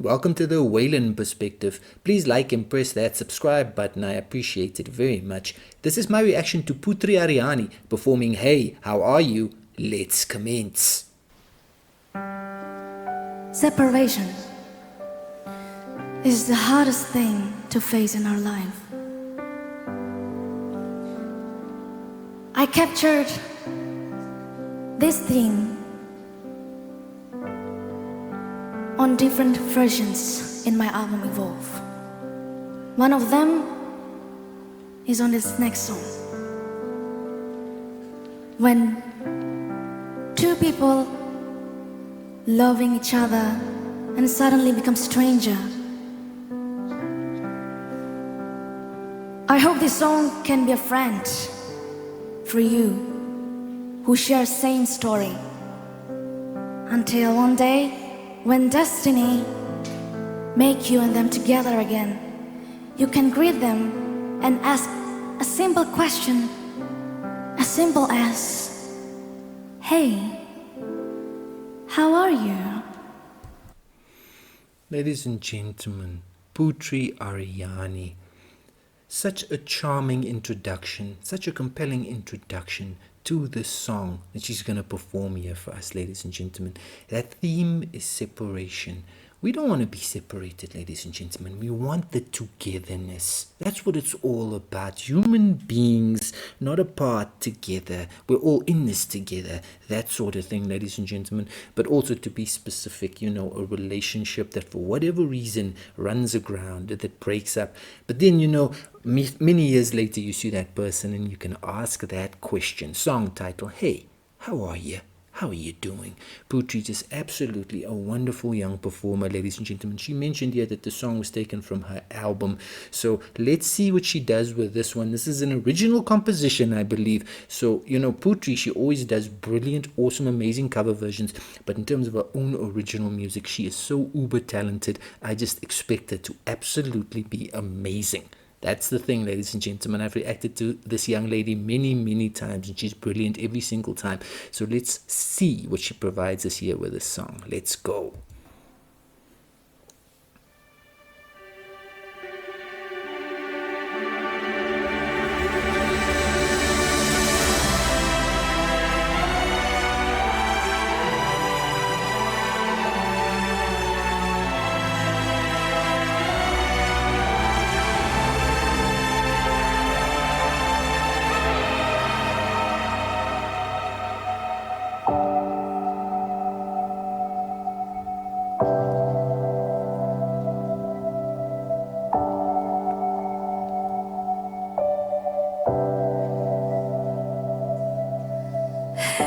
Welcome to the Waylon perspective. Please like and press that subscribe button. I appreciate it very much. This is my reaction to Putri Ariani performing Hey, How Are You? Let's commence. Separation is the hardest thing to face in our life. I captured this theme on different versions in my album Evolve. One of them is on this next song. When two people loving each other and suddenly become stranger. I hope this song can be a friend for you who share same story, until one day when destiny make you and them together again, you can greet them and ask a simple question, as simple as, hey, how are you? Ladies and gentlemen, Putri Ariani. Such a charming introduction, such a compelling introduction to this song that she's going to perform here for us, ladies and gentlemen. That theme is separation. We don't want to be separated, ladies and gentlemen. We want the togetherness. That's what it's all about. Human beings, not apart, together. We're all in this together. That sort of thing, ladies and gentlemen. But also to be specific, a relationship that for whatever reason runs aground, that breaks up. But then, many years later, you see that person and you can ask that question. Song title, Hey, how are you? How are you doing? Putri is absolutely a wonderful young performer, ladies and gentlemen. She mentioned here that the song was taken from her album. So let's see what she does with this one. This is an original composition, I believe. So, Putri, she always does brilliant, awesome, amazing cover versions. But in terms of her own original music, she is so uber talented. I just expect her to absolutely be amazing. That's the thing, ladies and gentlemen. I've reacted to this young lady many, many times, and she's brilliant every single time. So let's see what she provides us here with this song. Let's go.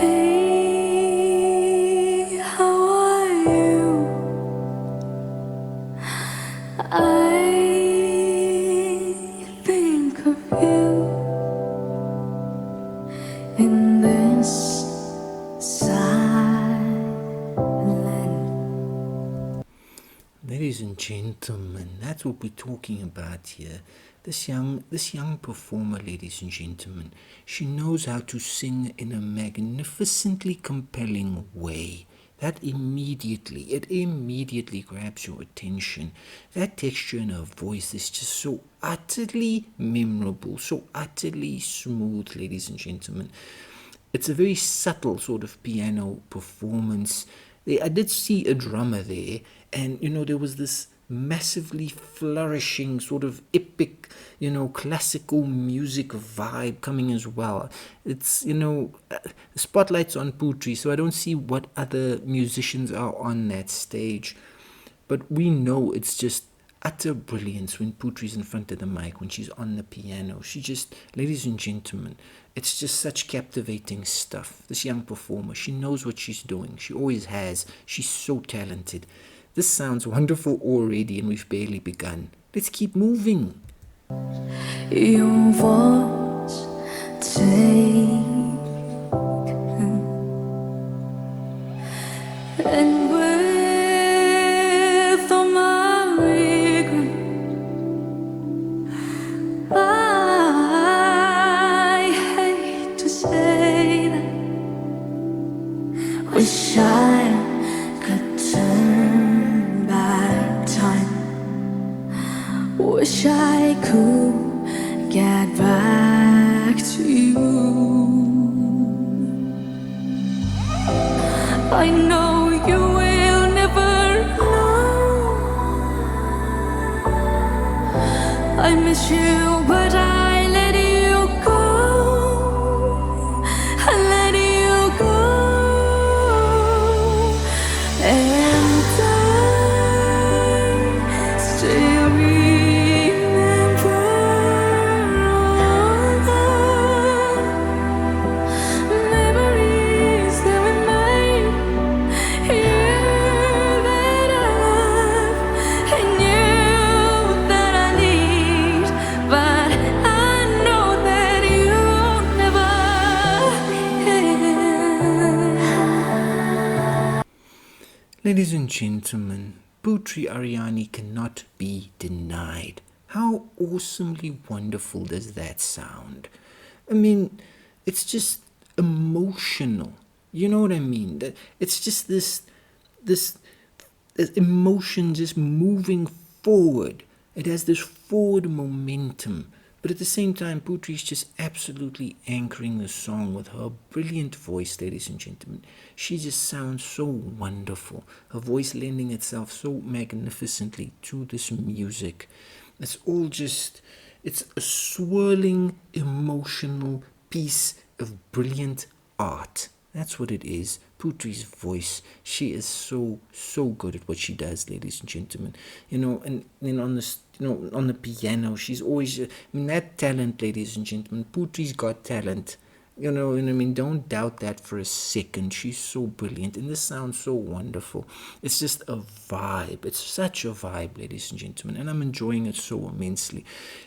Hey, how are you? I think of you in this silence. Ladies and gentlemen, that's what we're talking about here. This young performer, ladies and gentlemen, she knows how to sing in a magnificently compelling way. It immediately grabs your attention. That texture in her voice is just so utterly memorable, so utterly smooth, ladies and gentlemen. It's a very subtle sort of piano performance. I did see a drummer there, and there was this massively flourishing sort of epic, classical music vibe coming as well. It's, spotlight's on Putri, so I don't see what other musicians are on that stage. But we know it's just utter brilliance when Putri's in front of the mic, when she's on the piano. She just, ladies and gentlemen, it's just such captivating stuff. This young performer, she knows what she's doing. She always has. She's so talented. This sounds wonderful already, and we've barely begun. Let's keep moving. Your voice taken, and with all my regret, I hate to say that. Wish I could turn back wish I could get back to you. I know you will never know. I miss you, but I let you go. I let you go. And I still remember all the memories that we made. You that I love and you that I need, but I know that you'll never end. Ladies and gentlemen, Putri Ariani cannot be denied. How awesomely wonderful does that sound? I mean, it's just emotional. You know what I mean? It's just this emotion just moving forward. It has this forward momentum. But at the same time, Putri's just absolutely anchoring the song with her brilliant voice, ladies and gentlemen. She just sounds so wonderful. Her voice lending itself so magnificently to this music. It's all just, it's a swirling, emotional piece of brilliant art. That's what it is. Putri's voice. She is so good at what she does, ladies and gentlemen. And then on this, on the piano, she's always. I mean, that talent, ladies and gentlemen. Putri's got talent. You know what I mean? Don't doubt that for a second. She's so brilliant, and this sounds so wonderful. It's just a vibe. It's such a vibe, ladies and gentlemen, and I'm enjoying it so immensely.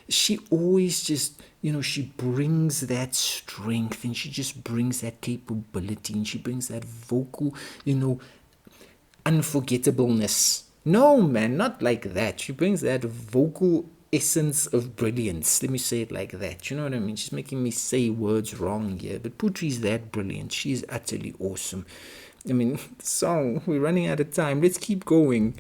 She always just, she brings that strength, and she just brings that capability, and she brings that vocal, unforgettableness. No, man, not like that. She brings that vocal essence of brilliance. Let me say it like that. You know what I mean? She's making me say words wrong here, but Putri's that brilliant. She's utterly awesome. I mean, the song, we're running out of time. Let's keep going.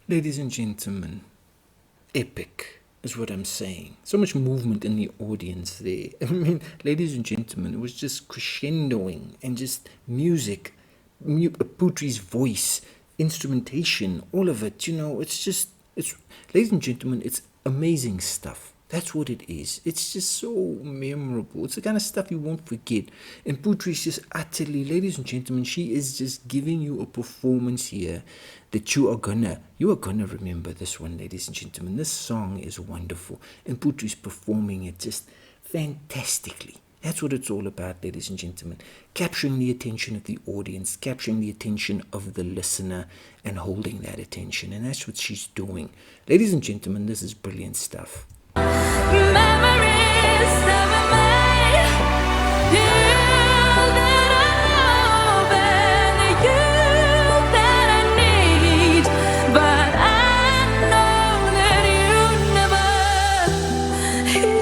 Ladies and gentlemen, epic is what I'm saying. So much movement in the audience there. I mean, ladies and gentlemen, it was just crescendoing and just music, Putri's voice, instrumentation, all of it. It's ladies and gentlemen, it's amazing stuff. That's what it is. It's just so memorable. It's the kind of stuff you won't forget. And Putri's just utterly, ladies and gentlemen, she is just giving you a performance here that you are gonna remember this one, ladies and gentlemen. This song is wonderful. And Putri's performing it just fantastically. That's what it's all about, ladies and gentlemen. Capturing the attention of the audience, capturing the attention of the listener, and holding that attention. And that's what she's doing. Ladies and gentlemen, this is brilliant stuff. Memories that we made, you that I love and you that I need, but I know that you never heal.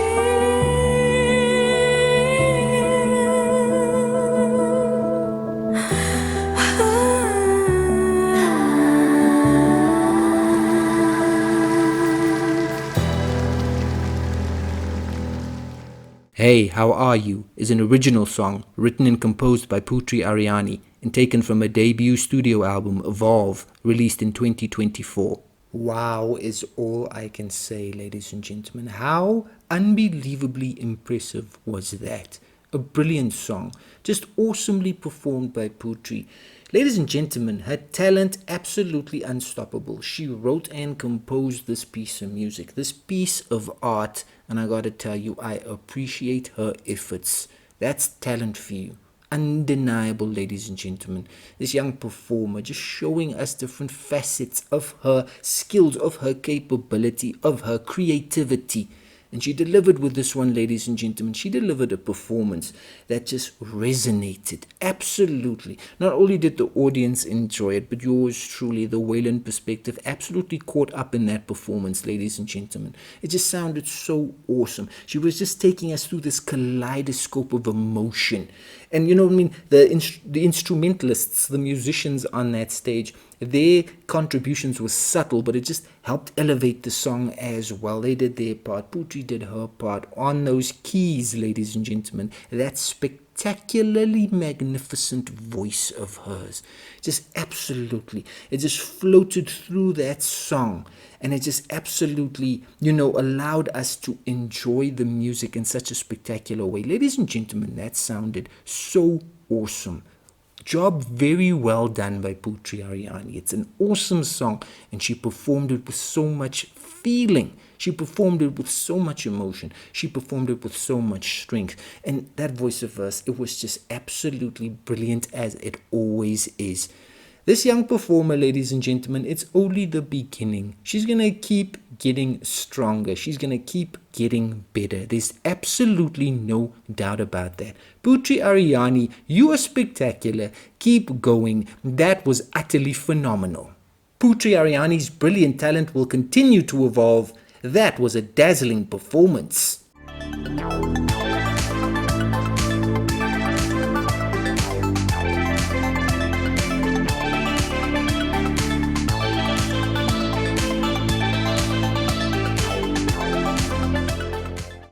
Hey, How Are You is an original song written and composed by Putri Ariani and taken from her debut studio album Evolve, released in 2024. Wow is all I can say, ladies and gentlemen. How unbelievably impressive was that? A brilliant song, just awesomely performed by Putri. Ladies and gentlemen, her talent absolutely unstoppable. She wrote and composed this piece of music, this piece of art, and I gotta tell you, I appreciate her efforts. That's talent for you. Undeniable, ladies and gentlemen. This young performer just showing us different facets of her skills, of her capability, of her creativity. And she delivered with this one, ladies and gentlemen. She delivered a performance that just resonated. Absolutely. Not only did the audience enjoy it, but yours truly, the Waylon perspective, absolutely caught up in that performance, ladies and gentlemen. It just sounded so awesome. She was just taking us through this kaleidoscope of emotion. And you know what I mean? The instrumentalists, the musicians on that stage, their contributions were subtle, but it just helped elevate the song as well. They did their part. Putri did her part on those keys, ladies and gentlemen. That spectacularly magnificent voice of hers. Just absolutely. It just floated through that song. And it just absolutely, allowed us to enjoy the music in such a spectacular way. Ladies and gentlemen, that sounded so awesome. Job very well done by Putri Ariani. It's an awesome song, and she performed it with so much feeling. She performed it with so much emotion. She performed it with so much strength. And that voice of hers, it was just absolutely brilliant, as it always is. This young performer, ladies and gentlemen, it's only the beginning. She's going to keep getting stronger. She's going to keep getting better. There's absolutely no doubt about that. Putri Ariani, you are spectacular. Keep going. That was utterly phenomenal. Putri Ariani's brilliant talent will continue to evolve. That was a dazzling performance.